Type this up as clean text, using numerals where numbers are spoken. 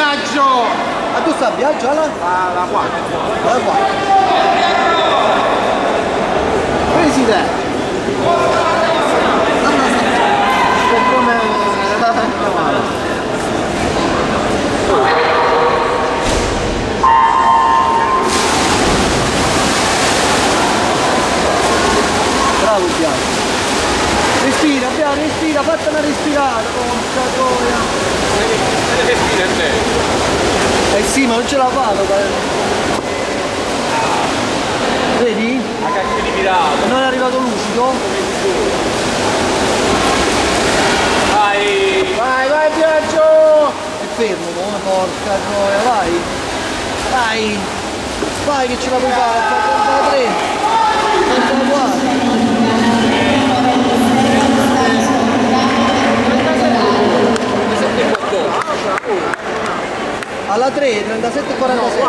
Biagio! Ma tu sta a Biagio alla? La 4. Alla 4. Presidente! Bravo Biagio! Respira, Biagio, respira, fatta una respirata, porca troia! Respira in te. Eh sì, ma non ce la vado, vedi? La cacchio di pirata. Non è arrivato lucido? Vai! Vai, vai Biagio! È fermo, ma porca troia, vai! Vai! Vai che ce la puoi fare, fa 33! 34! Alla 3, 37 e 46.